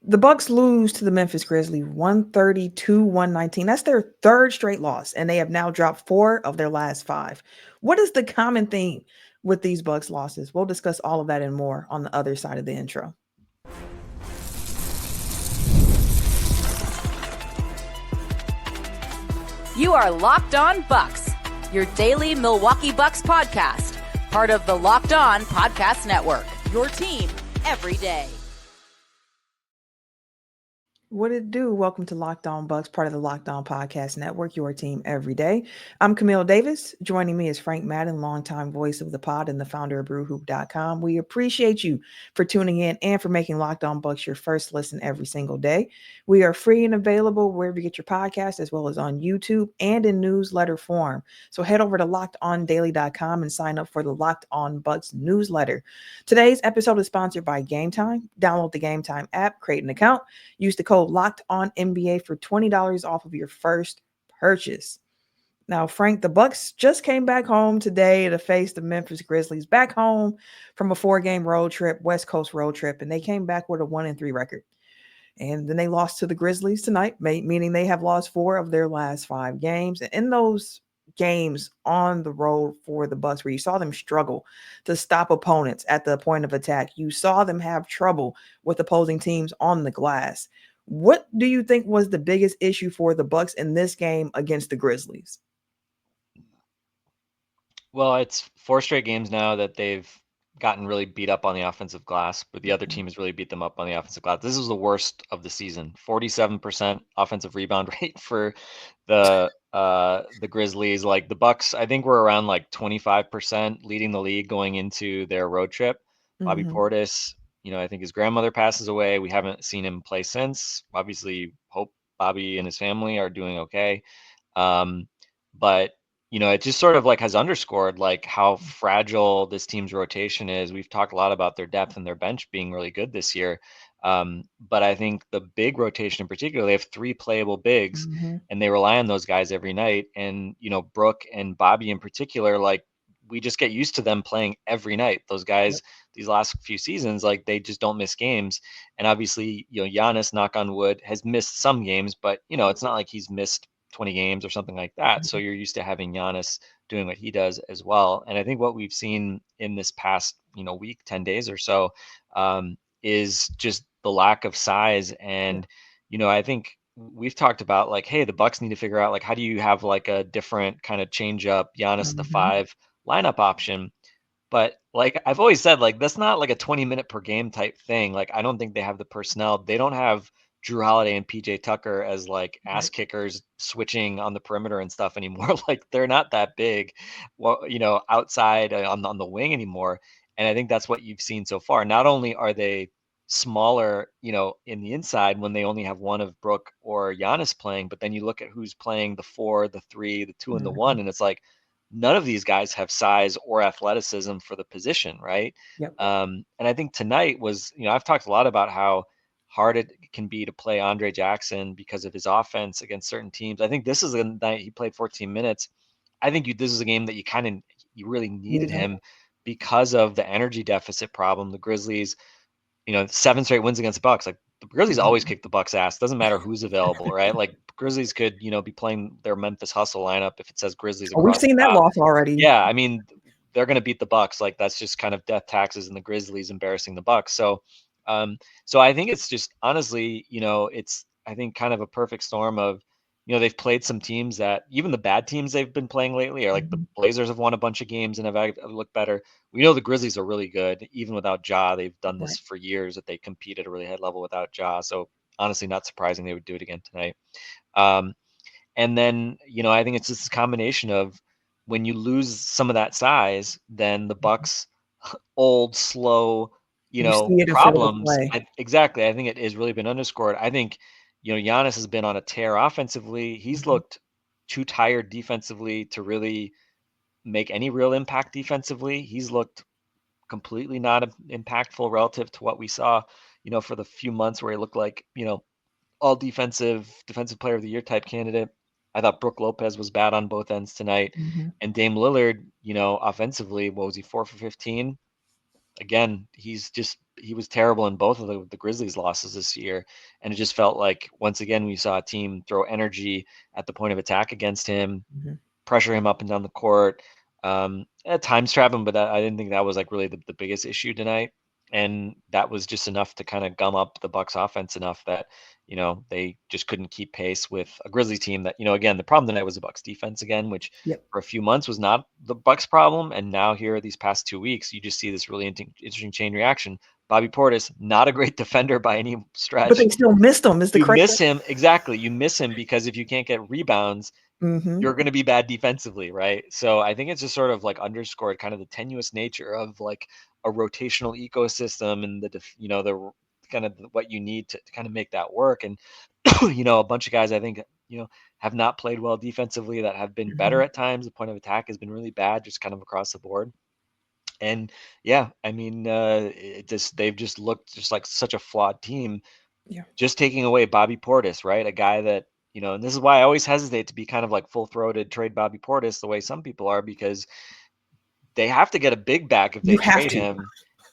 The Bucks lose to the Memphis Grizzlies 132-119. That's their third straight loss, and they have now dropped 4 of their last 5. What is the common theme with these Bucks losses? We'll discuss all of that and more on the other side of the intro. You are Locked On Bucks, your daily Milwaukee Bucks podcast, part of the Locked On Podcast Network, your team every day. What it do? Welcome to Locked On Bucks, part of the Locked On Podcast Network, your team every day. I'm Camille Davis. Joining me is Frank Madden, longtime voice of the pod and the founder of BrewHoop.com. We appreciate you for tuning in and for making Locked On Bucks your first listen every single day. We are free and available wherever you get your podcast, as well as on YouTube and in newsletter form. So head over to LockedOnDaily.com and sign up for the Locked On Bucks newsletter. Today's episode is sponsored by Game Time. Download the Game Time app, create an account, use the code Locked On NBA for $20 off of your first purchase. Now, Frank, the Bucks just came back home today to face the Memphis Grizzlies, back home from a 4-game road trip, West Coast road trip, and they came back with a 1-3 record. And then they lost to the Grizzlies tonight, meaning they have lost 4 of their last 5 games. And in those games on the road for the Bucks, where you saw them struggle to stop opponents at the point of attack, you saw them have trouble with opposing teams on the glass. What do you think was the biggest issue for the Bucks in this game against the Grizzlies? Well, it's 4 straight games now that they've gotten really beat up on the offensive glass, but the other team has really beat them up on the offensive glass. This is the worst of the season. 47% offensive rebound rate for the Grizzlies. Like the Bucks, I think we're around like 25% leading the league going into their road trip. Bobby Portis, I think his grandmother passes away. We haven't seen him play since. Obviously, hope Bobby and his family are doing okay. But it just sort of like has underscored like how fragile this team's rotation is. We've talked a lot about their depth and their bench being really good this year. But I think the big rotation in particular, they have 3 playable bigs and they rely on those guys every night. And, Brooke and Bobby in particular, like we just get used to them playing every night. Those guys, these last few seasons, like they just don't miss games. And obviously, Giannis, knock on wood, has missed some games, but it's not like he's missed 20 games or something like that. So you're used to having Giannis doing what he does as well. And I think what we've seen in this past, week, 10 days or so, is just the lack of size. And, I think we've talked about like, hey, the Bucks need to figure out like, how do you have like a different kind of change up Giannis, the 5 lineup option? But like I've always said, like that's not like a 20-minute per game type thing. Like I don't think they have the personnel. They don't have Drew Holiday and PJ Tucker as like ass kickers switching on the perimeter and stuff anymore. Like they're not that big, well, outside on the wing anymore. And I think that's what you've seen so far. Not only are they smaller, in the inside when they only have one of Brooke or Giannis playing, but then you look at who's playing the 4, the 3, the 2, and the 1, and it's like none of these guys have size or athleticism for the position, right? Yep. And I think tonight was, I've talked a lot about how hard it can be to play Andre Jackson because of his offense against certain teams. I think this is a night he played 14 minutes. I think this is a game that you really needed him because of the energy deficit problem. The Grizzlies, 7 straight wins against the Bucks. Like the Grizzlies always kick the Bucks ass. Doesn't matter who's available, right? Like Grizzlies could, be playing their Memphis Hustle lineup if it says Grizzlies across We've seen the that top. loss already. Yeah, I mean, they're going to beat the Bucks. Like that's just kind of death taxes and the Grizzlies embarrassing the Bucks. So I think it's just honestly, it's I think kind of a perfect storm of, they've played some teams that even the bad teams they've been playing lately are like the Blazers have won a bunch of games and have looked better. We know the Grizzlies are really good, even without Ja. They've done this for years that they compete at a really high level without Ja. So honestly, not surprising they would do it again tonight. And then, I think it's just a combination of when you lose some of that size, then the Bucks old, slow, You see it in physical problems. play. Exactly. I think it has really been underscored. I think, Giannis has been on a tear offensively. He's looked too tired defensively to really make any real impact defensively. He's looked completely not impactful relative to what we saw, for the few months where he looked like, all defensive player of the year type candidate. I thought Brooke Lopez was bad on both ends tonight. And Dame Lillard, offensively, what was he, 4 for 15? again, he was terrible in both of the Grizzlies losses this year. And it just felt like, once again, we saw a team throw energy at the point of attack against him, pressure him up and down the court, at times trap him, but I didn't think that was like really the biggest issue tonight. And that was just enough to kind of gum up the Bucks offense enough that, they just couldn't keep pace with a Grizzlies team that, again, the problem tonight was the Bucks defense again, which for a few months was not the Bucks problem. And now here these past 2 weeks, you just see this really interesting chain reaction. Bobby Portis, not a great defender by any stretch. But they still missed him. You miss him. Exactly. You miss him because if you can't get rebounds, you're going to be bad defensively, right? So I think it's just sort of like underscored kind of the tenuous nature of like a rotational ecosystem and the kind of what you need to kind of make that work. And a bunch of guys I think have not played well defensively that have been better at times. The point of attack has been really bad, just kind of across the board. And yeah, I mean, they've just looked just like such a flawed team. Yeah. Just taking away Bobby Portis, right? A guy that, and this is why I always hesitate to be kind of like full-throated trade Bobby Portis the way some people are, because they have to get a big back if they trade him.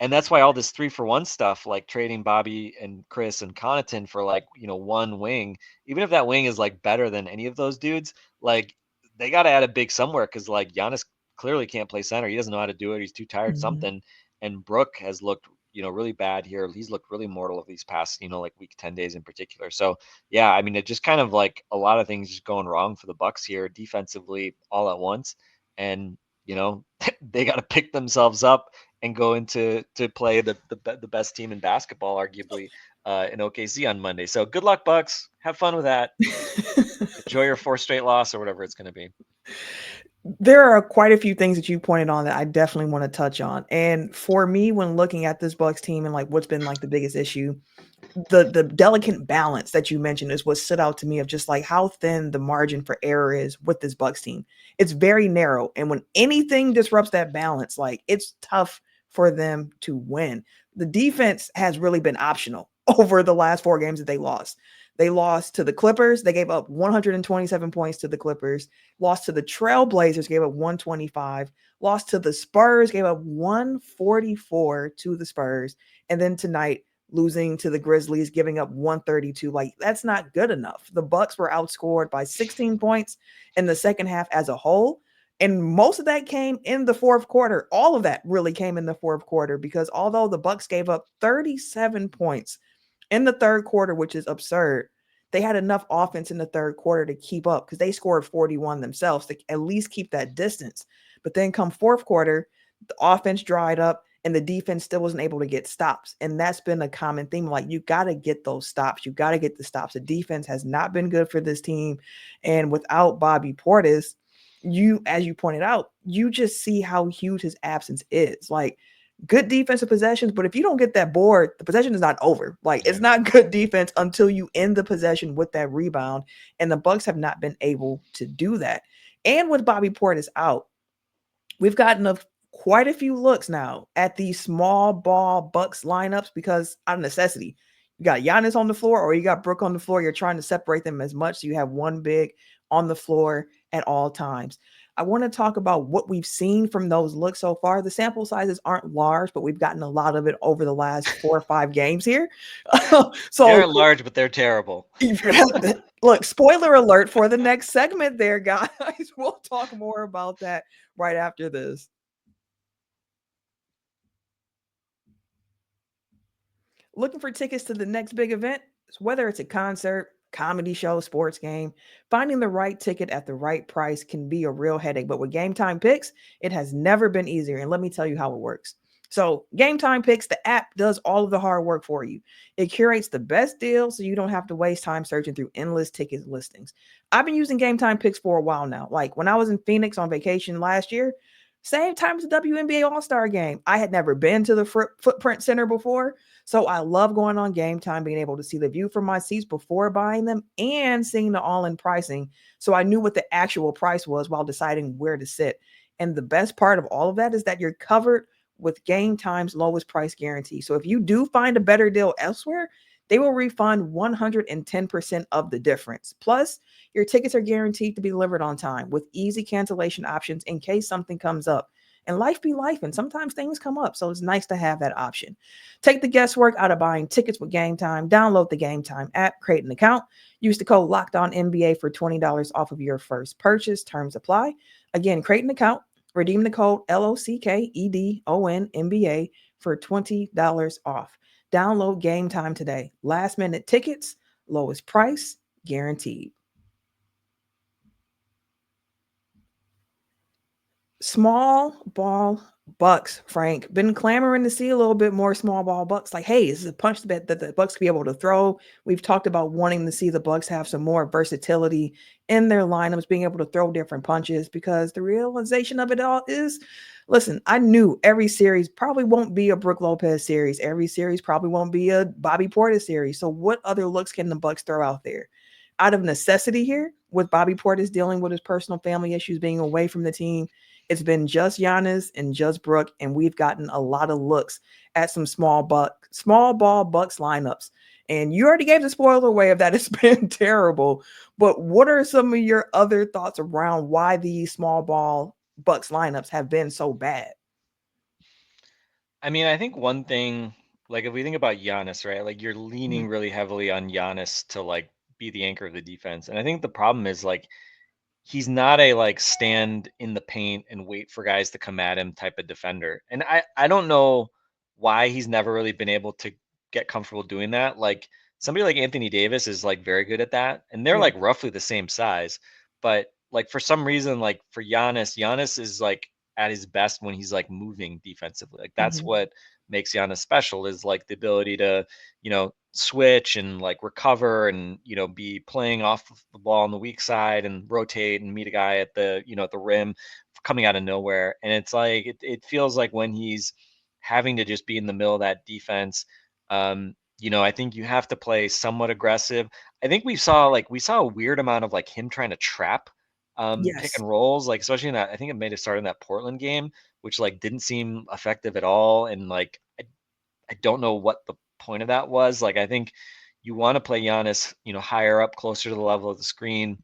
And that's why all this 3-for-1 stuff, like trading Bobby and Khris and Connaughton for like, one wing, even if that wing is like better than any of those dudes, like they got to add a big somewhere, because like Giannis clearly can't play center. He doesn't know how to do it. He's too tired, something. And Brook has looked, really bad here. He's looked really mortal of these past, like week 10 days in particular. So yeah, I mean, it just kind of like a lot of things just going wrong for the Bucks here defensively all at once. And, they got to pick themselves up and go into play the best team in basketball, arguably, in OKC on Monday. So good luck, Bucks. Have fun with that. Enjoy your 4th straight loss or whatever it's going to be. There are quite a few things that you pointed on that I definitely want to touch on. And for me, when looking at this Bucks team and like what's been like the biggest issue, the delicate balance that you mentioned is what stood out to me, of just like how thin the margin for error is with this Bucks team. It's very narrow. And when anything disrupts that balance, like it's tough for them to win. The defense has really been optional over the last 4 games that they lost. They lost to the Clippers. They gave up 127 points to the Clippers. Lost to the Trailblazers, gave up 125. Lost to the Spurs, gave up 144 to the Spurs. And then tonight, losing to the Grizzlies, giving up 132. Like, that's not good enough. The Bucks were outscored by 16 points in the second half as a whole. And most of that came in the 4th quarter. All of that really came in the 4th quarter, because although the Bucks gave up 37 points in the 3rd quarter, which is absurd, they had enough offense in the 3rd quarter to keep up, because they scored 41 themselves to at least keep that distance. But then come 4th quarter, the offense dried up and the defense still wasn't able to get stops. And that's been a common theme. Like, you got to get those stops. You got to get the stops. The defense has not been good for this team. And without Bobby Portis, as you pointed out, you just see how huge his absence is. Like, good defensive possessions, but if you don't get that board, the possession is not over. Like, it's not good defense until you end the possession with that rebound. And the Bucks have not been able to do that. And with Bobby Portis out, we've gotten quite a few looks now at these small ball Bucks lineups, because out of necessity, you got Giannis on the floor or you got Brook on the floor. You're trying to separate them as much so you have one big on the floor at all times. I want to talk about what we've seen from those looks so far. The sample sizes aren't large, but we've gotten a lot of it over the last 4 or 5 games here. So they're large, but they're terrible. Look, spoiler alert for the next segment there, guys. We'll talk more about that right after this. Looking for tickets to the next big event? Whether it's a concert, comedy show, sports game, finding the right ticket at the right price can be a real headache. But with Game Time Picks, it has never been easier. And let me tell you how it works. So Game Time Picks, the app does all of the hard work for you. It curates the best deals so you don't have to waste time searching through endless ticket listings. I've been using Game Time Picks for a while now. Like when I was in Phoenix on vacation last year, same time as the WNBA All-Star game. I had never been to the Footprint Center before, so I love going on Game Time, being able to see the view from my seats before buying them and seeing the all-in pricing, so I knew what the actual price was while deciding where to sit. And the best part of all of that is that you're covered with Game Time's lowest price guarantee. So if you do find a better deal elsewhere, they will refund 110% of the difference. Plus, your tickets are guaranteed to be delivered on time with easy cancellation options in case something comes up. And life be life, and sometimes things come up. So it's nice to have that option. Take the guesswork out of buying tickets with Game Time. Download the Game Time app, create an account, use the code Locked On NBA for $20 off of your first purchase. Terms apply. Again, create an account, redeem the code LOCKEDON NBA for $20 off. Download Game Time today. Last minute tickets, lowest price guaranteed. Small ball Bucks, Frank. Been clamoring to see a little bit more small ball Bucks. Like, hey, this is a punch that the Bucks could be able to throw. We've talked about wanting to see the Bucks have some more versatility in their lineups, being able to throw different punches, because the realization of it all is, listen, I knew every series probably won't be a Brook Lopez series. Every series probably won't be a Bobby Portis series. So what other looks can the Bucks throw out there? Out of necessity here, with Bobby Portis dealing with his personal family issues, being away from the team, it's been just Giannis and just Brook, and we've gotten a lot of looks at some small ball Bucks lineups. And you already gave the spoiler away of that. It's been terrible. But what are some of your other thoughts around why these small ball Bucks lineups have been so bad? I mean, I think one thing, like if we think about Giannis, right? Like you're leaning really heavily on Giannis to like be the anchor of the defense. And I think the problem is like he's not a like stand in the paint and wait for guys to come at him type of defender. And I don't know why he's never really been able to get comfortable doing that. Like somebody like Anthony Davis is like very good at that, and they're Yeah. like roughly the same size. But like for some reason, like for Giannis is like at his best when he's like moving defensively. Like that's Mhm. what makes Giannis special, is like the ability to, switch and like recover and, be playing off of the ball on the weak side and rotate and meet a guy at the, at the rim coming out of nowhere. And it's like, it feels like when he's having to just be in the middle of that defense, I think you have to play somewhat aggressive. I think we saw a weird amount of like him trying to trap pick Yes. and rolls, like especially in that, I think it made it start in that Portland game, which like didn't seem effective at all. And like I don't know what the point of that was. Like I think you want to play Giannis, higher up, closer to the level of the screen,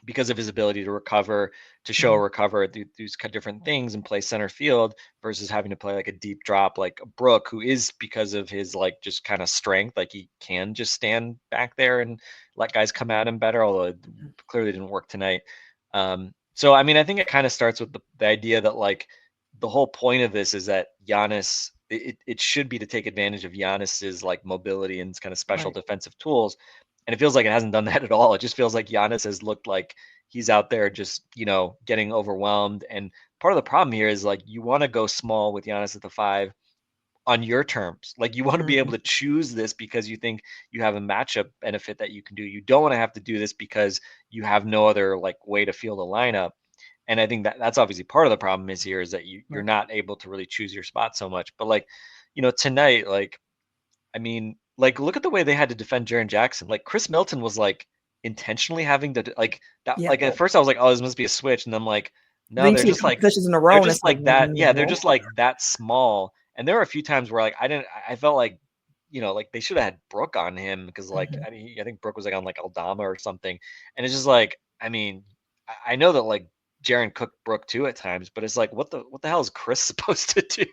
because of his ability to recover, to show Mhm. recover, do these different things and play center field, versus having to play like a deep drop like Brook, who is, because of his like just kind of strength, like he can just stand back there and let guys come at him better, although it clearly didn't work tonight. So I mean, I think it kind of starts with the idea that like the whole point of this is that Giannis, it should be to take advantage of Giannis's like mobility and kind of special Right. defensive tools. And it feels like it hasn't done that at all. It just feels like Giannis has looked like he's out there just, getting overwhelmed. And part of the problem here is like you want to go small with Giannis at the 5 on your terms. Like you want to be able Mhm. to choose this because you think you have a matchup benefit that you can do. You don't want to have to do this because you have no other like way to field a lineup. And I think that that's obviously part of the problem is here, is that you're Right. not able to really choose your spot so much. But like, tonight, like I mean, like, look at the way they had to defend Jaren Jackson. Like, Chris Milton was like intentionally having to like that. Yeah. Like at first, I was like, "Oh, this must be a switch," and I'm like, "No, Then you they're see a just couple like possessions in a they're row, and just it's like, like that. Yeah, they're no. just like that small." And there were a few times where like I didn't. I felt like, like they should have had Brooke on him, because like Mhm. I mean, I think Brooke was like on like Aldama or something, and it's just like, I mean, I know that like Jaren cooked Brooke too at times, but it's like, what the hell is Chris supposed to do?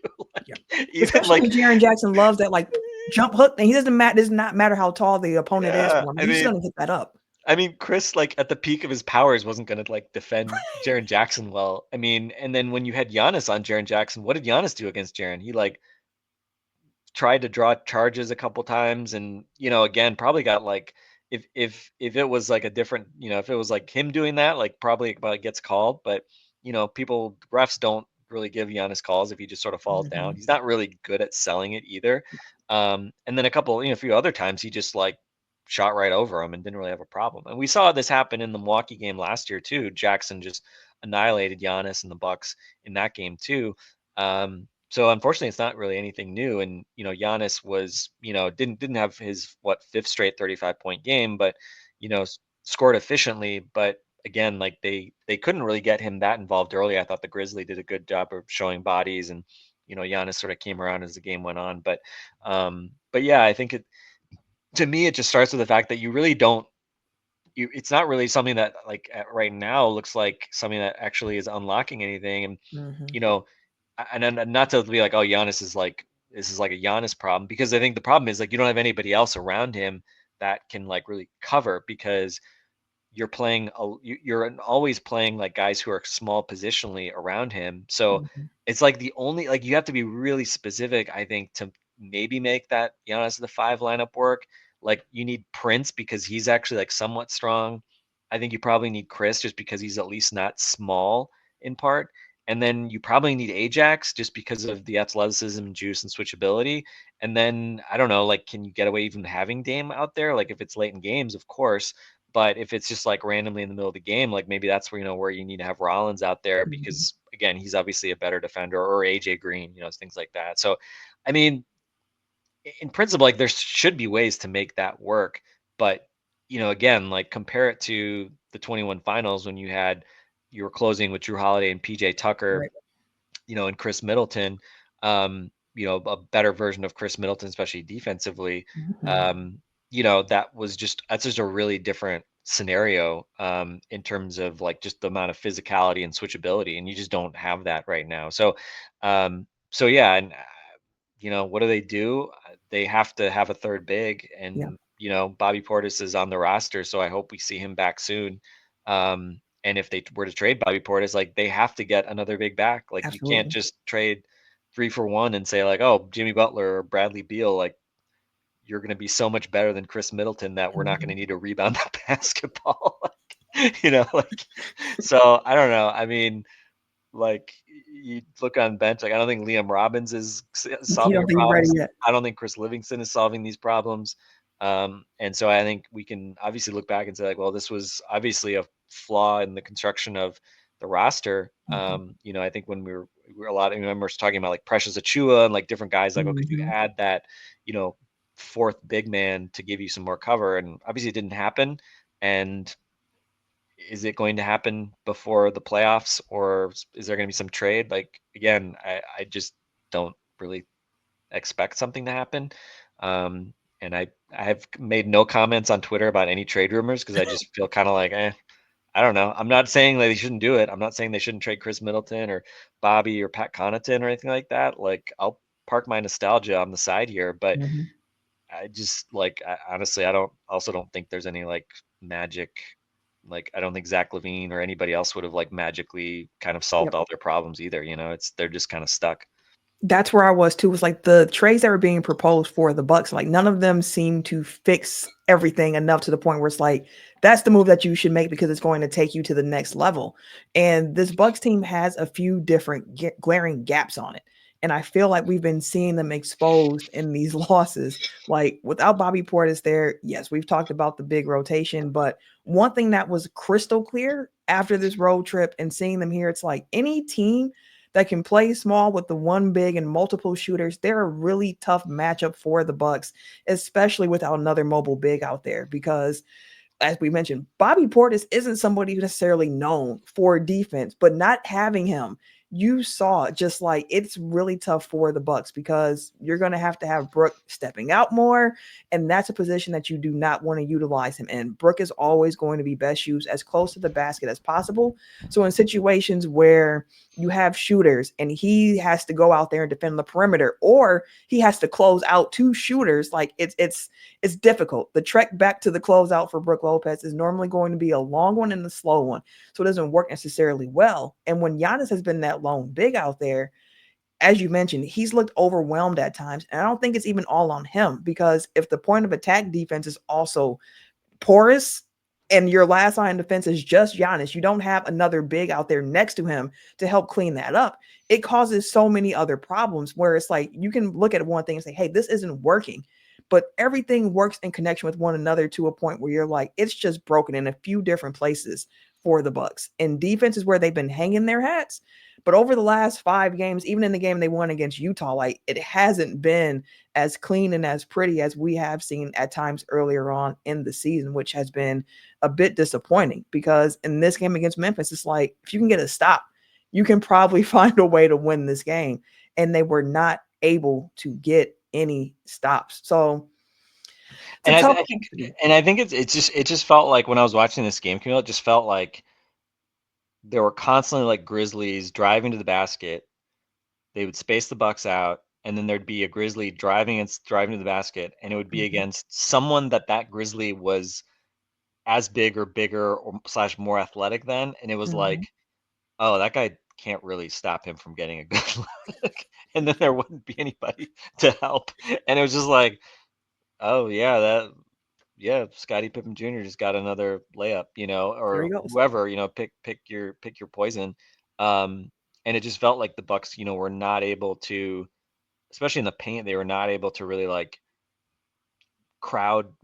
Yeah. Like even Especially like when Jaren Jackson loves that like jump hook, and he does not matter how tall the opponent is yeah, for him. He's gonna hit that up. I mean, Chris, like at the peak of his powers, wasn't going to like defend Jaren Jackson well. I mean, and then when you had Giannis on Jaren Jackson, what did Giannis do against Jaren? He like tried to draw charges a couple times, and again, probably got like, if it was like a different, if it was like him doing that, like probably gets called. But people, refs don't really give Giannis calls if he just sort of falls down. Mhm. He's not really good at selling it either. And then a couple, a few other times he just like shot right over him and didn't really have a problem. And we saw this happen in the Milwaukee game last year too. Jackson just annihilated Giannis and the Bucks in that game too. So unfortunately, it's not really anything new. And Giannis was, didn't have his fifth straight 35-point game, but scored efficiently. But again, like they couldn't really get him that involved early. I thought the Grizzlies did a good job of showing bodies, and Giannis sort of came around as the game went on. But yeah, I think to me it just starts with the fact that you really don't. It's not really something that like right now looks like something that actually is unlocking anything. And Mhm. you know and not to be like, oh, Giannis is like, this is like a Giannis problem, because I think the problem is like you don't have anybody else around him that can like really cover, because you're playing you're always playing like guys who are small positionally around him. So Mhm. it's like the only, like, you have to be really specific, I think, to maybe make that Giannis the 5 lineup work. Like you need Prince because he's actually like somewhat strong. I think you probably need Khris just because he's at least not small in part. And then you probably need Ajax just because of the athleticism, juice, and switchability. And then I don't know, like, can you get away even having Dame out there? Like if it's late in games, of course. But if it's just like randomly in the middle of the game, like maybe that's where, where you need to have Rollins out there, Mhm. because again, he's obviously a better defender, or AJ Green, things like that. So, I mean, in principle, like there should be ways to make that work. But, again, like compare it to the 21 finals when you were closing with Drew Holiday and PJ Tucker, Right. and Khris Middleton, a better version of Khris Middleton, especially defensively. Mhm. That's just a really different scenario in terms of like just the amount of physicality and switchability, and you just don't have that right now. So yeah, and what do they do? They have to have a third big, Yeah, and Bobby Portis is on the roster, so I hope we see him back soon. And if they were to trade Bobby Portis, like they have to get another big back. Like you can't absolutely. just trade 3 for 1 and say like, oh, Jimmy Butler or Bradley Beal, like you're going to be so much better than Khris Middleton that we're not going to Mhm. need to rebound the basketball. Like, so I don't know. I mean, like you look on bench, like I don't think Liam Robbins is You solving don't your think he's ready problems. yet? I don't think Chris Livingston is solving these problems. And so I think we can obviously look back and say like, well, this was obviously a flaw in the construction of the roster. Mhm. I think when we were a lot of members talking about like Precious Achua and like different guys, like, oh, could you Mhm. add that, you know, fourth big man to give you some more cover? And obviously it didn't happen. And is it going to happen before the playoffs, or is there going to be some trade? Like again, I just don't really expect something to happen. And I have made no comments on Twitter about any trade rumors because I just feel kind of like, I don't know. I'm not saying that they shouldn't do it. I'm not saying they shouldn't trade Chris Middleton or Bobby or Pat Connaughton or anything like that. Like I'll park my nostalgia on the side here, but Mhm. I just like honestly, I don't think there's any like magic. Like I don't think Zach Levine or anybody else would have like magically kind of solved Yep. all their problems either. They're just kind of stuck. That's where I was too. Was like the trades that were being proposed for the Bucks, like none of them seem to fix everything enough to the point where it's like that's the move that you should make because it's going to take you to the next level. And this Bucks team has a few different glaring gaps on it. And I feel like we've been seeing them exposed in these losses. Like without Bobby Portis there, yes, we've talked about the big rotation, but one thing that was crystal clear after this road trip and seeing them here, it's like any team that can play small with the one big and multiple shooters, they're a really tough matchup for the Bucks, especially without another mobile big out there. Because as we mentioned, Bobby Portis isn't somebody who's necessarily known for defense, but not having him, you saw just like it's really tough for the Bucks because you're going to have Brook stepping out more, and that's a position that you do not want to utilize him in. Brook is always going to be best used as close to the basket as possible. So in situations where you have shooters and he has to go out there and defend the perimeter, or he has to close out two shooters, like it's difficult. The trek back to the closeout for Brook Lopez is normally going to be a long one and a slow one. So it doesn't work necessarily well. And when Giannis has been that lone big out there, as you mentioned, he's looked overwhelmed at times. And I don't think it's even all on him because if the point of attack defense is also porous and your last line of defense is just Giannis, you don't have another big out there next to him to help clean that up. It causes so many other problems where it's like you can look at one thing and say, hey, this isn't working. But everything works in connection with one another to a point where you're like, it's just broken in a few different places for the Bucks. And defense is where they've been hanging their hats. But over the last 5 games, even in the game they won against Utah, like it hasn't been as clean and as pretty as we have seen at times earlier on in the season, which has been a bit disappointing because in this game against Memphis, it's like if you can get a stop, you can probably find a way to win this game. And they were not able to get any stops. So it's a And I, tough I thing think, to do. and I think it just felt like when I was watching this game, Camille, it just felt like there were constantly like Grizzlies driving to the basket. they would space the Bucks out, and then there'd be a Grizzly driving to the basket, and it would be against someone that Grizzly was as big or bigger or slash more athletic than, and it was like, oh, that guy can't really stop him from getting a good look. And then there wouldn't be anybody to help. And it was just like, oh yeah, Scottie Pippen Jr. just got another layup, There or he goes. whoever, pick your poison. And it just felt like the Bucks, were not able to, especially in the paint, they were not able to really like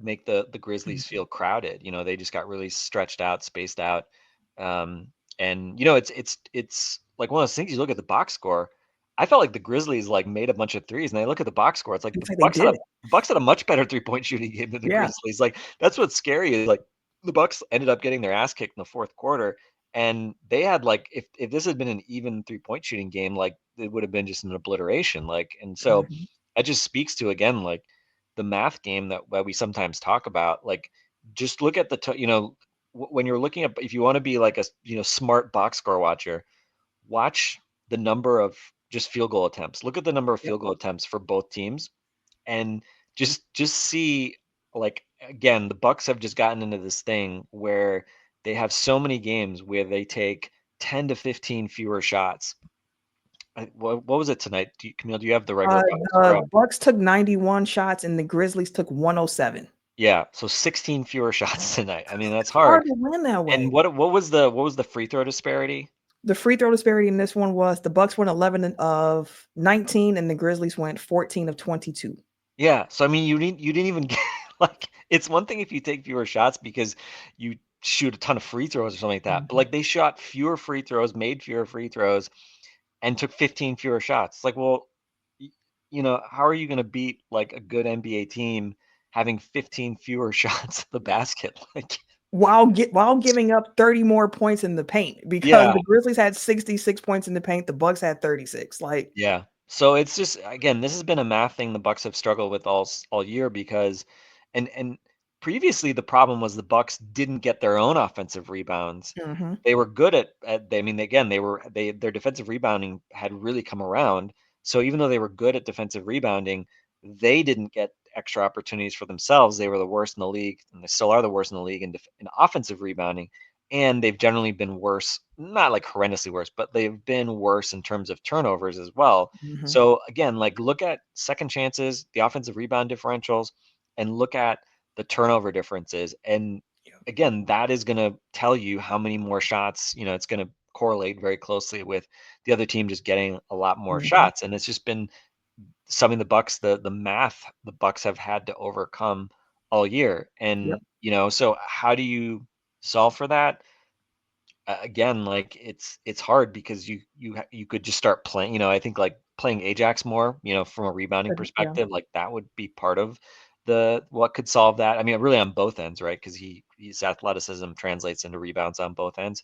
make the Grizzlies feel crowded. They just got really stretched out, spaced out. And it's like one of those things. You look at the box score, I felt like the Grizzlies like made a bunch of threes, and I look at the box score, it's like Looks the like they did it. Bucks had a much better 3-point shooting game than the Yeah. Grizzlies. Like that's what's scary is like the Bucks ended up getting their ass kicked in the fourth quarter, and they had like if this had been an even 3-point shooting game, like it would have been just an obliteration. Like, and so that just speaks to again like the math game that we sometimes talk about. Like just look at when you're looking at, if you want to be like a smart box score watcher, watch the number of just field goal attempts. Look at the number of field goal attempts for both teams, and just see like again the Bucks have just gotten into this thing where they have so many games where they take 10 to 15 fewer shots. What was it tonight? Camille, do you have the regular box score? The Bucks took 91 shots and the Grizzlies took 107. Yeah, so 16 fewer shots tonight. I mean, that's It's hard. to win that way. And what was the free throw disparity? The free throw disparity in this one was the Bucks went 11 of 19 and the Grizzlies went 14 of 22. Yeah, so I mean, you didn't even get like it's one thing if you take fewer shots because you shoot a ton of free throws or something like that, but like they shot fewer free throws, made fewer free throws, and took 15 fewer shots. It's like, well, how are you going to beat like a good NBA team having 15 fewer shots at the basket? Like while giving up 30 more points in the paint, because the Grizzlies had 66 points in the paint, the Bucks had 36. Like yeah. So it's just again, this has been a math thing the Bucks have struggled with all year because and previously the problem was the Bucks didn't get their own offensive rebounds. They were good at I mean again, their defensive rebounding had really come around. So even though they were good at defensive rebounding, they didn't get extra opportunities for themselves. They were the worst in the league, and they still are the worst in the league in offensive rebounding. And they've generally been worse, not like horrendously worse, but they've been worse in terms of turnovers as well. So again, like look at second chances, the offensive rebound differentials, and look at the turnover differences. And again, that is going to tell you how many more shots, it's going to correlate very closely with the other team just getting a lot more shots. And it's just been something the math the Bucks have had to overcome all year. And, so how do you solve for that? Again, like it's hard because you could just start playing, I think like playing Ajax more, from a rebounding perspective, like that would be part of what could solve that. I mean, really on both ends, right? Because his athleticism translates into rebounds on both ends.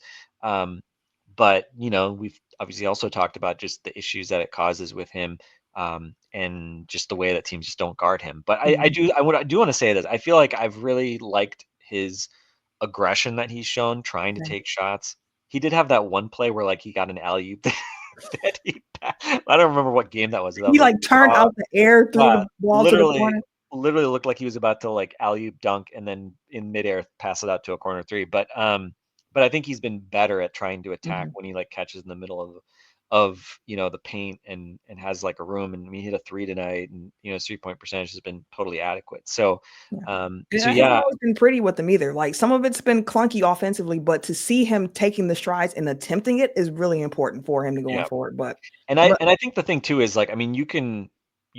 But we've obviously also talked about just the issues that it causes with him, and just the way that teams just don't guard him. But I do want to say this. I feel like I've really liked his aggression that he's shown trying to take shots. He did have that one play where like he got an alley-oop that I don't remember what game that was. He like turned out the air, threw the ball to the corner. Literally looked like he was about to like alley-oop dunk and then in midair pass it out to a corner three. But I think he's been better at trying to attack when he like catches in the middle of the paint and has like a room. And he hit a 3 tonight, and his 3-point percentage has been totally adequate. So it hasn't always been pretty with him either. Like some of it's been clunky offensively, but to see him taking the strides and attempting it is really important for him to going forward. But I think the thing too is like, I mean, you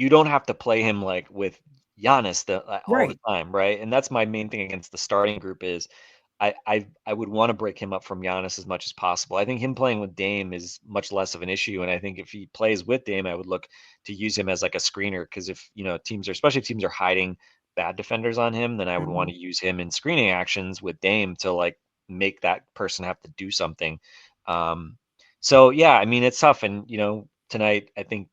don't have to play him like with Giannis all the time, right? And that's my main thing against the starting group is I would want to break him up from Giannis as much as possible. I think him playing with Dame is much less of an issue, and I think if he plays with Dame, I would look to use him as like a screener, because if especially if teams are hiding bad defenders on him, then I would want to use him in screening actions with Dame to like make that person have to do something. So yeah, I mean it's tough, and tonight I think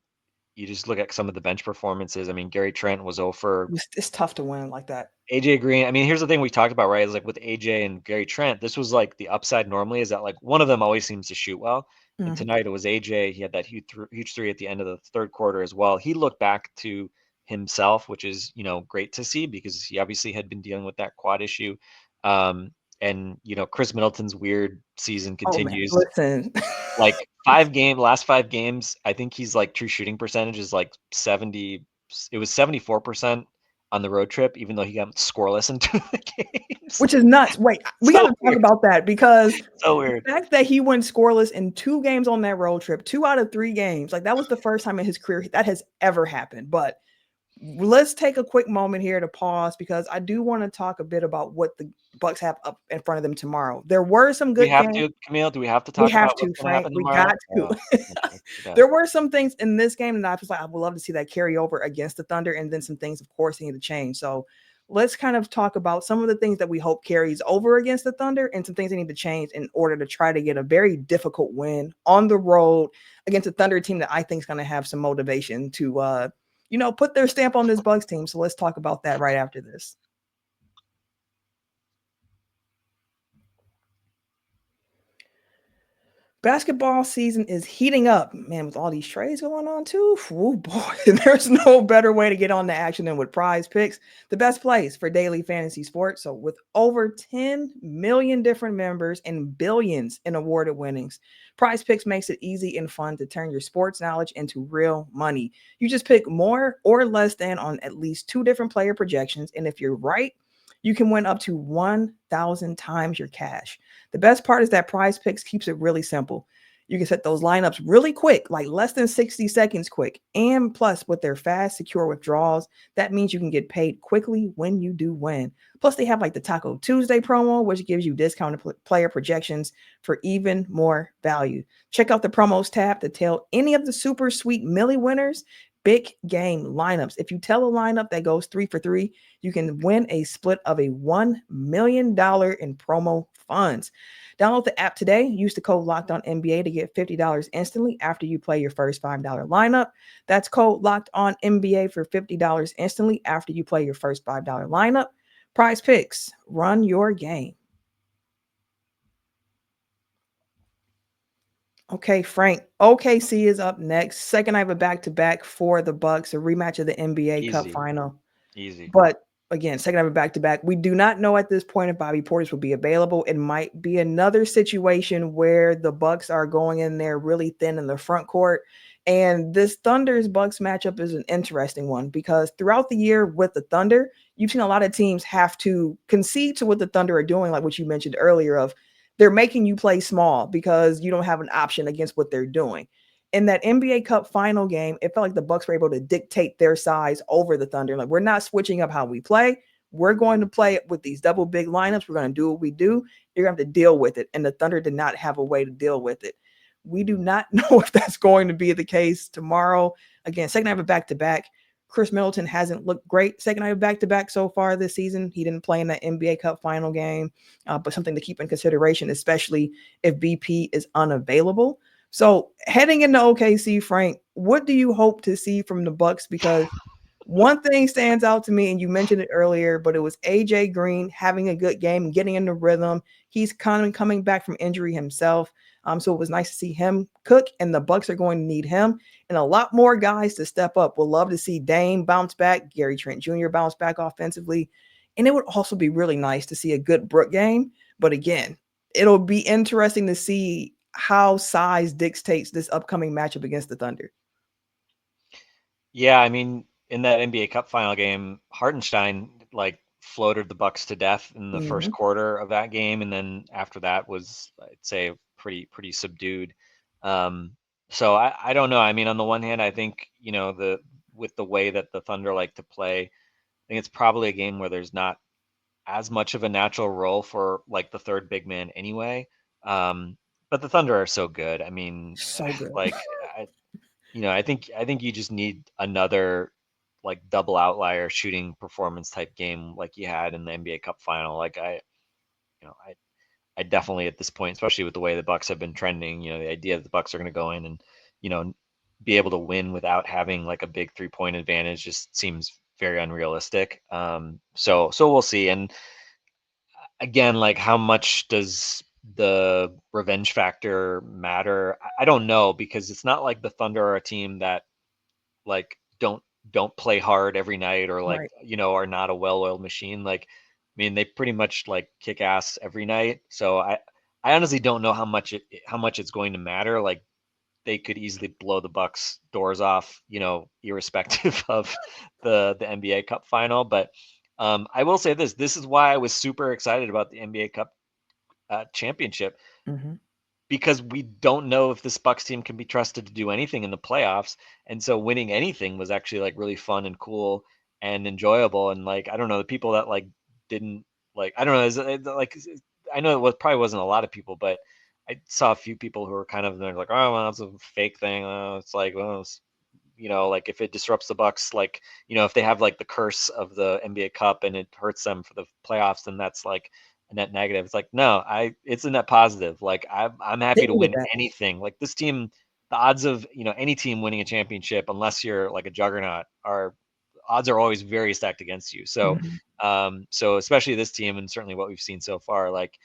you just look at some of the bench performances. I mean, Gary Trent was over. It's tough to win like that. AJ Green. I mean, here's the thing we talked about, right? Is like with AJ and Gary Trent, this was like the upside normally is that like one of them always seems to shoot well. And Mhm. tonight it was AJ. He had that huge three at the end of the third quarter as well. He looked back to himself, which is, great to see because he obviously had been dealing with that quad issue. And Khris Middleton's weird season Oh man, continues. listen. Like last 5 games, I think he's like true shooting percentage is like 70. It was 74% on the road trip, even though he got scoreless in 2 of the games. Which is nuts. Wait, we So got to talk weird. about that because So weird. the fact that he went scoreless in 2 games on that road trip, 2 out of 3 games, like that was the first time in his career that has ever happened. But let's take a quick moment here to pause because I do want to talk a bit about what the Bucks have up in front of them tomorrow. There were some We good have games. to, Camille. Do we have to We talk have about to, what's going to Frank. happen We tomorrow? got to. Okay. There were some things in this game that I was like, I would love to see that carry over against the Thunder, and then some things, of course, need to change. So let's kind of talk about some of the things that we hope carries over against the Thunder and some things that need to change in order to try to get a very difficult win on the road against a Thunder team that I think is going to have some motivation to, put their stamp on this Bucks team. So let's talk about that right after this. Basketball season is heating up, man, with all these trades going on too. Oh boy, there's no better way to get on the action than with Prize Picks, the best place for daily fantasy sports. So with over 10 million different members and billions in awarded winnings, Prize Picks makes it easy and fun to turn your sports knowledge into real money. You just pick more or less than on at least 2 different player projections, and if you're right, you can win up to 1,000 times your cash. The best part is that Prize Picks keeps it really simple. You can set those lineups really quick, like less than 60 seconds quick. And plus, with their fast, secure withdrawals, that means you can get paid quickly when you do win. Plus, they have like the Taco Tuesday promo, which gives you discounted player projections for even more value. Check out the promos tab to tell any of the super sweet Millie winners big game lineups. If you tell a lineup that goes 3 for 3, you can win a split of a $1 million in promo funds. Download the app today. Use the code LOCKEDONNBA to get $50 instantly after you play your first $5 lineup. That's code LOCKEDONNBA for $50 instantly after you play your first $5 lineup. Prize Picks, run your game. Okay, Frank. OKC is up next. Second night of a back-to-back for the Bucks, a rematch of the NBA Cup final. Easy. But again, second night of a back-to-back. We do not know at this point if Bobby Portis will be available. It might be another situation where the Bucks are going in there really thin in the front court. And this Thunder's Bucks matchup is an interesting one because throughout the year with the Thunder, you've seen a lot of teams have to concede to what the Thunder are doing, like what you mentioned earlier of they're making you play small because you don't have an option against what they're doing. In that NBA Cup final game, it felt like the Bucks were able to dictate their size over the Thunder. Like, we're not switching up how we play. We're going to play with these double big lineups. We're going to do what we do. You're going to have to deal with it. And the Thunder did not have a way to deal with it. We do not know if that's going to be the case tomorrow. Again, second night of a back-to-back. Khris Middleton hasn't looked great second night of back-to-back so far this season. He didn't play in that NBA Cup final game, but something to keep in consideration, especially if BP is unavailable. So heading into OKC, Frank, what do you hope to see from the Bucks? Because one thing stands out to me, and you mentioned it earlier, but it was AJ Green having a good game, getting in the rhythm. He's kind of coming back from injury himself. So it was nice to see him cook, and the Bucks are going to need him and a lot more guys to step up. We'll love to see Dame bounce back, Gary Trent Jr. bounce back offensively. And it would also be really nice to see a good Brook game. But again, it'll be interesting to see how size dictates this upcoming matchup against the Thunder. Yeah, I mean, in that NBA Cup final game, Hartenstein like floated the Bucks to death in the first quarter of that game, and then after that was, I'd say, pretty subdued. So I don't know. I mean, on the one hand, I think with the way that the Thunder like to play, I think it's probably a game where there's not as much of a natural role for like the third big man anyway. But the Thunder are so good. I mean, So good. like I think you just need another like double outlier shooting performance type game like you had in the NBA Cup final. Like I definitely at this point, especially with the way the Bucks have been trending, the idea that the Bucks are going to go in and be able to win without having like a big 3-point advantage just seems very unrealistic. So we'll see. And again, like how much does the revenge factor matter? I don't know, because it's not like the Thunder are a team that like don't play hard every night, or like, Right. are not a well-oiled machine. Like, I mean, they pretty much like kick ass every night. So I honestly don't know how much it's going to matter. Like, they could easily blow the Bucks doors off, irrespective of the NBA Cup final. But I will say this is why I was super excited about the NBA Cup championship, Mm-hmm. because we don't know if this Bucks team can be trusted to do anything in the playoffs. And so winning anything was actually like really fun and cool and enjoyable. And like, I don't know, the people that like didn't like, I don't know, like, I know probably wasn't a lot of people, but I saw a few people who were kind of, they're like, oh, well, it's a fake thing. It's like, well, like if it disrupts the Bucks, like, if they have like the curse of the NBA Cup and it hurts them for the playoffs, then that's like a net negative. It's like, no, it's a net positive. Like, I'm happy to Thinking with win that. anything. Like, this team, the odds of, any team winning a championship, unless you're like a juggernaut, odds are always very stacked against you. So, Mhm. so especially this team, and certainly what we've seen so far, like,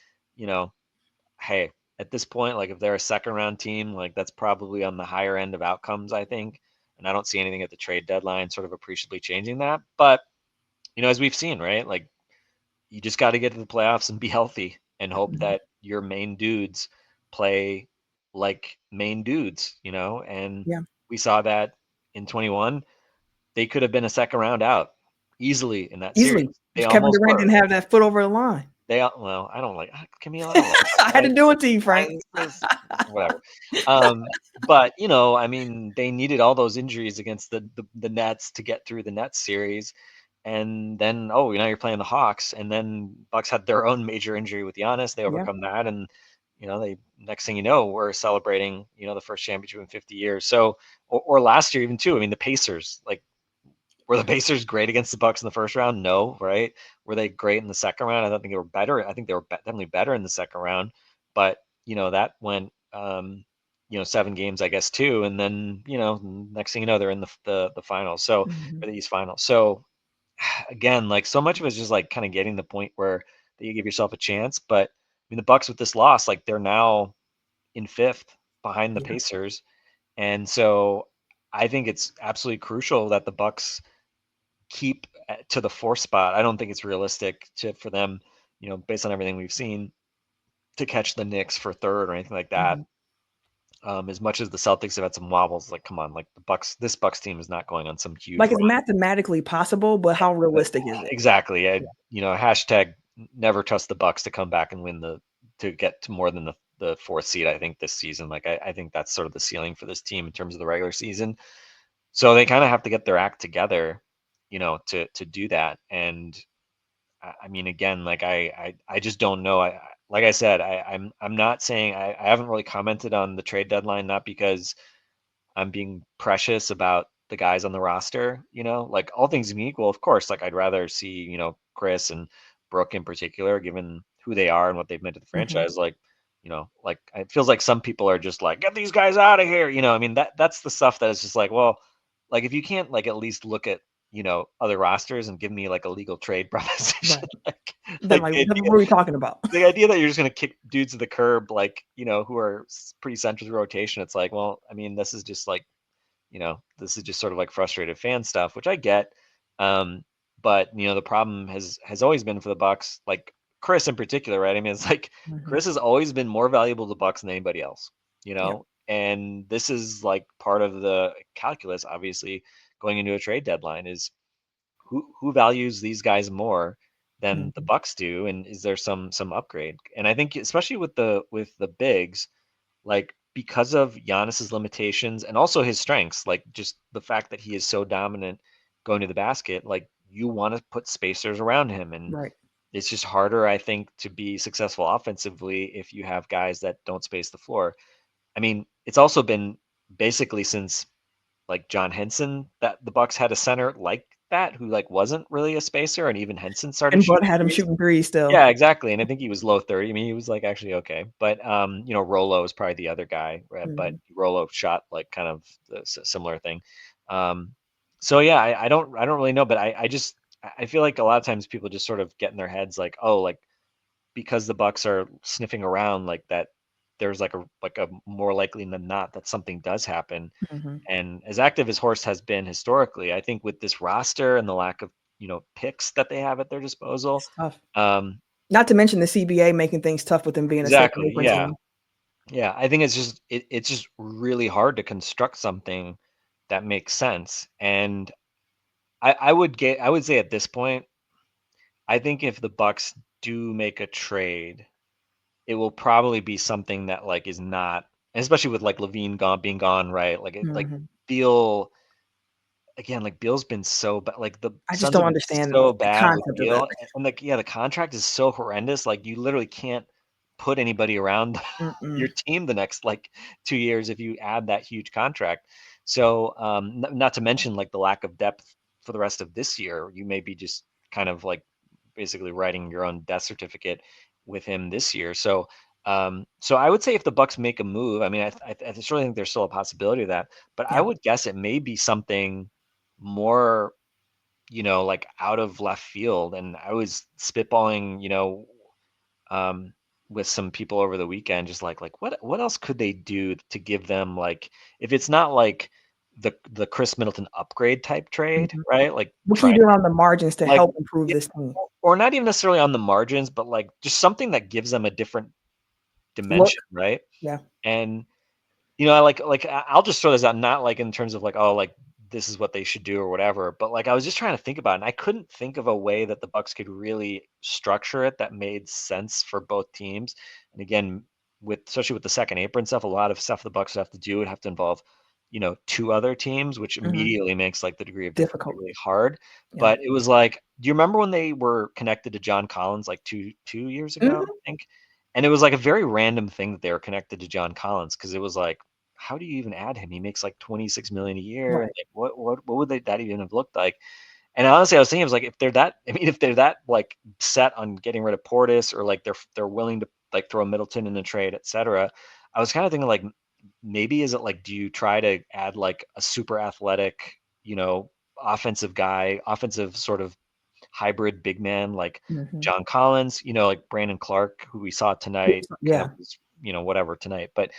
hey, at this point, like if they're a second round team, like that's probably on the higher end of outcomes, I think. And I don't see anything at the trade deadline sort of appreciably changing that. But, as we've seen, right? Like, you just got to get to the playoffs and be healthy and hope Mhm. that your main dudes play like main dudes, and Yeah. we saw that in 21. They could have been a second round out easily in that series. Easily. They If Kevin almost Durant were. didn't have that foot over the line. Well, I don't like Camille. I don't like that. I had to do it to you, I Frank. whatever. But I mean, they needed all those injuries against the Nets to get through the Nets series, and then now you're playing the Hawks, and then Bucks had their own major injury with Giannis. They Yeah. overcome that, and they next thing you know, we're celebrating the first championship in 50 years. So, or last year even too. I mean, the Pacers, like, were the Pacers great against the Bucks in the first round? No, right? Were they great in the second round? I don't think they were better. I think they were definitely better in the second round, but that went 7 games, I guess, too, and then next thing you know, they're in the finals. So, Mhm. or the East finals. So again, like, so much of it is just like kind of getting the point where that you give yourself a chance. But I mean, the Bucks with this loss, like, they're now in fifth behind the Yeah. Pacers, and so I think it's absolutely crucial that the Bucks keep to the fourth spot. I don't think it's realistic for them, based on everything we've seen, to catch the Knicks for third or anything like that. Mhm. As much as the Celtics have had some wobbles, like, come on, like this Bucks team is not going on some huge Like, run. it's mathematically possible, but how realistic is it? Exactly. Yeah. Hashtag never trust the Bucks to come back and win to get to more than the fourth seed, I think, this season. Like, I think that's sort of the ceiling for this team in terms of the regular season. So they kind of have to get their act together, to do that. And I mean, again, like, I just don't know. Like I said, I'm not saying, I haven't really commented on the trade deadline, not because I'm being precious about the guys on the roster, like, all things being equal, of course, like, I'd rather see, Khris and Brooke in particular, given who they are and what they've meant to the Mhm. franchise. Like, like, it feels like some people are just like, get these guys out of here. I mean, that's the stuff that is just like, well, like, if you can't like at least look at, other rosters and give me like a legal trade proposition, Right. like, Then, like like, the what idea, are we talking about? the idea that you're just going to kick dudes to the curb, like, who are pretty central to the rotation. It's like, well, I mean, this is just like, this is just sort of like frustrated fan stuff, which I get. But the problem has always been for the Bucks, like Khris in particular, right? I mean, it's like Mhm. Khris has always been more valuable to the Bucks than anybody else, Yeah. and this is like part of the calculus, obviously, going into a trade deadline, is who values these guys more than the Mhm. Bucks do, and is there some upgrade? And I think, especially with the bigs, like, because of Giannis's limitations and also his strengths, like just the fact that he is so dominant going to the basket, like, you want to put spacers around him, and Right. it's just harder, I think, to be successful offensively if you have guys that don't space the floor. I mean, it's also been basically since like John Henson that the Bucks had a center like that, who like wasn't really a spacer, and even Henson started And Bud shooting had him threes. shooting threes still. Yeah, exactly. And I think he was low 30. I mean, he was like actually okay. But Rolo is probably the other guy, right? But Rolo shot like kind of the similar thing. So yeah, I don't really know, but I feel like a lot of times people just sort of get in their heads like, oh, like because the Bucks are sniffing around like that, there's like a more likely than not that something does happen. Mm-hmm. And as active as Horst has been historically, I think with this roster and the lack of picks that they have at their disposal, It's tough. Not to mention the CBA making things tough with them being exactly, a second yeah, team. yeah. I think it's just really hard to construct something that makes sense. And I would say at this point, I think if the Bucks do make a trade, it will probably be something that like is not, especially with like Levine being gone, right? Like Mm-hmm. Beal again, like Beal's been so bad. Like the I just Suns don't have been understand so the bad with concept of it. Beal, and like the contract is so horrendous. Like you literally can't put anybody around your team the next like 2 years if you add that huge contract. So not to mention like the lack of depth for the rest of this year. You may be just kind of like basically writing your own death certificate with him this year. So so I would say if the Bucks make a move, I mean, I certainly think there's still a possibility of that, but I Yeah. would guess it may be something more, like out of left field. And I was spitballing, with some people over the weekend, just like what else could they do to give them like, if it's not like the Khris Middleton upgrade type trade, Mm-hmm. right? Like What can try you do on the margins to like help improve yeah, this team? or not even necessarily on the margins, but like just something that gives them a different Look, dimension, right? yeah. And I I'll just throw this out, not like in terms of like, oh, like this is what they should do or whatever, but like I was just trying to think about it, and I couldn't think of a way that the Bucks could really structure it that made sense for both teams. And again, especially with the second apron stuff, a lot of stuff the Bucks have to do would have to involve, two other teams, which Mm-hmm. immediately makes like the degree of difficulty Difficult. really hard. Yeah. But it was like, do you remember when they were connected to John Collins like two years ago, Mm-hmm. I think? And it was like a very random thing that they were connected to John Collins, because it was like, how do you even add him? He makes like 26 million a year. And Right. like, what would that even have looked like? And honestly, I was thinking, I was like, if they're that like set on getting rid of Portis, or like they're willing to like throw Middleton in a trade, etc. I was kind of thinking like, maybe is it like, do you try to add like a super athletic, offensive sort of hybrid big man like Mm-hmm. John Collins, like Brandon Clark, who we saw tonight, kind Yeah. of was, whatever tonight. But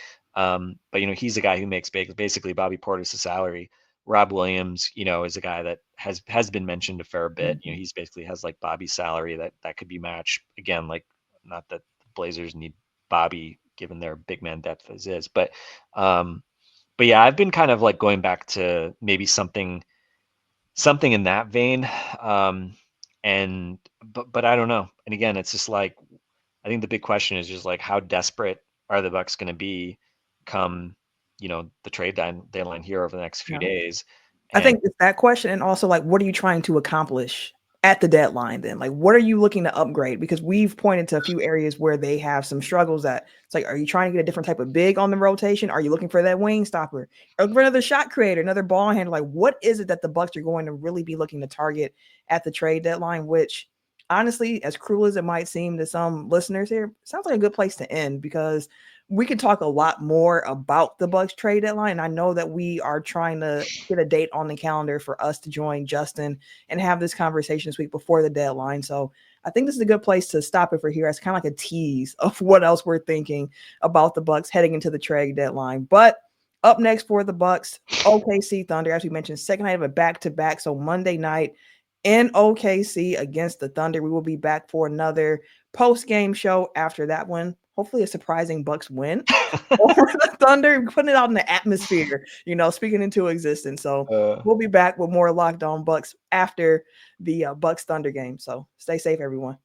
he's a guy who makes basically Bobby Portis' salary. Rob Williams, is a guy that has been mentioned a fair bit. Mm-hmm. He's basically has like Bobby's salary that could be matched. Again, like not that the Blazers need Bobby given their big man depth as is, but yeah, I've been kind of like going back to maybe something in that vein. But I don't know. And again, it's just like, I think the big question is just like, how desperate are the Bucks going to be come, the trade deadline here over the next few Yeah. days? I And think it's that question, and also like, what are you trying to accomplish at the deadline? Then, like, what are you looking to upgrade? Because we've pointed to a few areas where they have some struggles. That it's like, are you trying to get a different type of big on the rotation? Are you looking for that wing stopper? Or for another shot creator, another ball handler? Like, what is it that the Bucks are going to really be looking to target at the trade deadline? Which, honestly, as cruel as it might seem to some listeners here, sounds like a good place to end, because we could talk a lot more about the Bucks trade deadline. I know that we are trying to get a date on the calendar for us to join Justin and have this conversation this week before the deadline. So I think this is a good place to stop it for here. It's kind of like a tease of what else we're thinking about the Bucks heading into the trade deadline. But up next for the Bucks, OKC Thunder, as we mentioned, second night of a back-to-back. So Monday night in OKC against the Thunder. We will be back for another post-game show after that one. Hopefully a surprising Bucks win over the Thunder, putting it out in the atmosphere, speaking into existence. So we'll be back with more Locked On Bucks after the Bucks Thunder game. So stay safe, everyone.